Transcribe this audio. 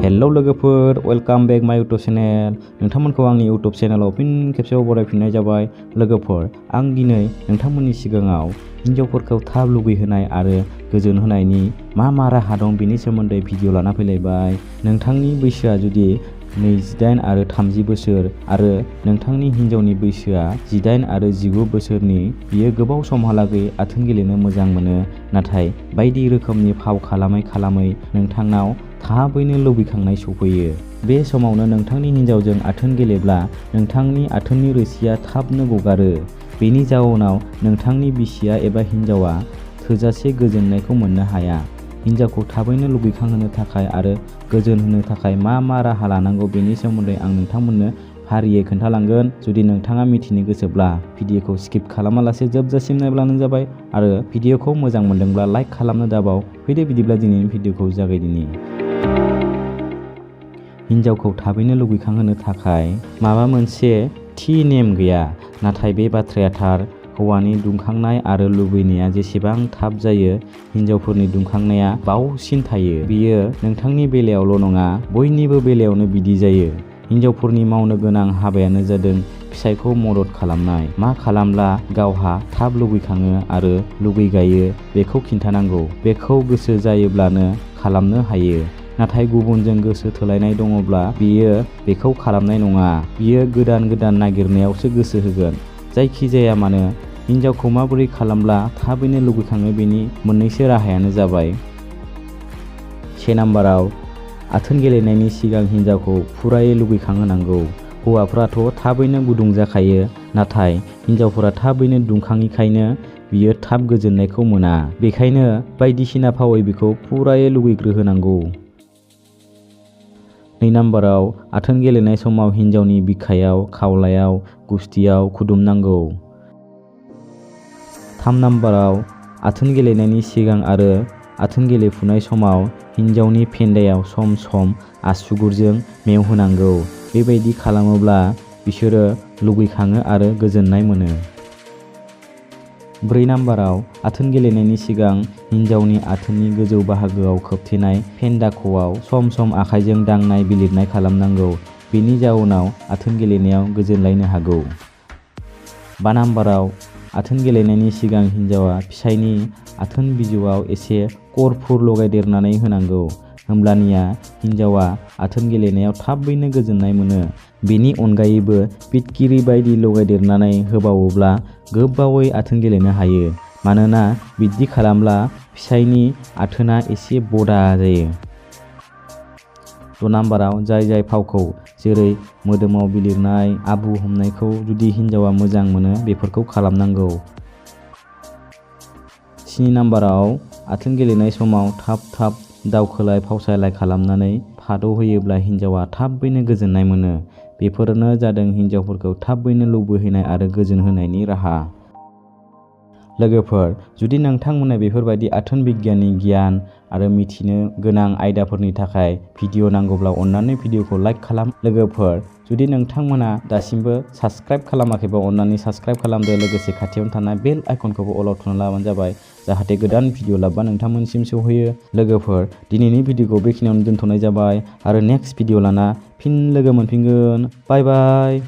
Hello लोगोफोर, welcome बेक माय YouTube channel. नोंथांमोनखौ आंनि इउटुब चेनेलाव फिन खेबसेबाव बरायफिननाय जाबाय। लोगोफोर, आं दिनै नोंथांमोननि सिगाङाव हिन्जावफोरखौ थाब लुबैहोनाय आरो गोजोन होनायनि मा राहा दं बेनि सोमोन्दै भिडिअ लाना फैलायबाय। नोंथांनि बैसोआ जुदि 28 आरो 30 बोसोर आरो नोंथांनि हिन्जावनि बैसोआ 18 आरो 19 बोसोरनि, बियो गोबाव समहालागै आथोन गेलेनो मोजां मोनो, नाथाय बायदि रोखोमनि फाव खालामै नोंथांनाव थाबैनो लुबैखांनाय सफैयो। बे समावनो नोंथांनि हिन्जावजों आथोन गेलेब्ला नोंथांनि आथोननि रोसिया थाबनो गगारो। बेनि जाउनाव नोंथांनि बिसिया एबा हिन्जावा थोजासे गोजोननायखौ मोननो हाया। हिन्जावखौ थाबैनो लुबैखांहोनो थाखाय आरो गोजोन होनो थाखाय मा राहा लानांगौ बेनि सोमोन्दै आं नोंथांमोननो फारियै खोन्थालांगोन। जुदि नोंथाङा मिथिनो गोसोब्ला भिडिअखौ स्किप खालामालासे जोबजासिम नायब्लानो जाबाय आरो भिडिअखौ मोजां मोनदोंब्ला लाइक खालामनो दाबाव। फैदो बिदिब्ला दिनैनि भिडिअखौ जागायदिनि। हिन्जावखौ थाबैनो लुबैखांहोनो थाखाय माबा मोनसे थि नेम गैया, नाथाय बे बाथ्राया थार। हौवानि दुंखांनाय आरो लुबैनाया जेसेबां थाब जायो, हिन्जावफोरनि दुंखांनाया बावसिन थायो। बियो नोंथांनि बेलायावल' नङा, बयनिबो बेलायावनो बिदि जायो। हिन्जावफोरनि मावनो गोनां हाबायानो जादों फिसायखौ मदद खालामनाय। मा खालामब्ला गावहा थाब लुबैखाङो आरो लुबैगायो बेखौ खिन्थानांगौ। बेखौ गोसो जायोब्लानो खालामनो हायो, नाथाय गुबुनजों गोसो थोलायनाय दङब्ला बियो बेखौ खालामनाय नङा। बियो गोदान नागिरनायावसो गोसो होगोन। जायखि जाया मानो, हिन्जावखौ माबोरै खालामब्ला थाबैनो लुबैखाङो बेनि मोननैसो राहायानो जाबाय। 1 नाम्बाराव, आथोन गेलेनायनि सिगां हिन्जावखौ फुरायै लुबैखांहोनांगौ। हौवाफ्राथ' थाबैनो गुदुं जाखायो, नाथाय हिन्जावफोरा थाबैनो दुंखाङिखायनो बियो थाब गोजोननायखौ मोना। बेखायनो बायदिसिना फावै बिखौ फुरायै लुबैग्रोहोनांगौ। 2 नाम्बाराव, आथोन गेलेनाय समाव हिन्जावनि बिखायाव, खावलायाव, गुस्थियाव खुदुमनांगौ। 3 नाम्बाराव, आथोन गेलेनायनि सिगां आरो आथोन गेलेफुनाय समाव हिन्जावनि फेन्दायाव सम आसुगुरजों मेवहोनांगौ। बेबायदि खालामोब्ला बिसोरो लुबैखाङो आरो गोजोननाय मोनो। 4 नाम्बाराव, आथोन गेलेनायनि सिगां हिन्जावनि आथोननि गोजौ बाहागोआव खोबथेनाय फेन्दाख'आव सम आखाइजों दांनाय बिलिरनाय खालामनांगौ। बेनि जाउनाव आथोन गेलेनायाव गोजोनलायनो हागौ। 5 नाम्बाराव, आथोन गेलेनायनि सिगां हिन्जावा फिसायनि आथोन बिजौआव एसे कर्पुर लगायदेरनानै होनांगौ। होमब्लानिया हिन्जावा आथोन गेलेनायाव थाबैनो गोजोननाय मोनो। बेनि अनगायैबो फिटकिरि बायदि लगायदेरनानै होबावोब्ला गोबावै आथोन गेलेनो हायो। मानोना बिदि खालामब्ला फिसायनि आथोना एसे बदा जायो। 6 नाम्बाराव, जाय फावखौ जेरै मोदोमाव बिलिरनाय, आबु हमनायखौ जुदि हिन्जावा मोजां मोनो बेफोरखौ खालामनांगौ। 7 नाम्बाराव, आथोन गेलेनाय समाव थाब दावखोलाय फावसायलाय खालामनानै फादौहोयोब्ला हिन्जावा थाबैनो गोजोननाय मोनो। बेफोरनो जादों हिन्जावफोरखौ थाबैनो लुबैहोनाय आरो गोजोन होनायनि राहा। लोगोफोर, जुदि नोंथांमोनहा बेफोरबायदि आथोन बिगियाननि गियान आरो मिथिनो गोनां आयदाफोरनि थाखाय भिडिअ नांगौब्ला अन्नानै भिडिअखौ लाइक खालाम। लोगोफोर, जुदि नोंथांमोना दासिमबो साबस्क्राइब खालामाखैबा अन्नानै साबस्क्राइब खालामदो। लोगोसे खाथियावनो थानाय बेल आइकनखौबो अल आव थुना लाबानो जाबाय, जाहाथे गोदान भिडिअ लाबोबा नोंथांमोनसिम सौहैयो। लोगोफोर, दिनैनि भिडिअखौ बेखिनियावनो दोनथ'नाय जाबाय आरो नेक्स्ट भिडिअ लाना फिन लोगो मोनफिनगोन। बाय बाय।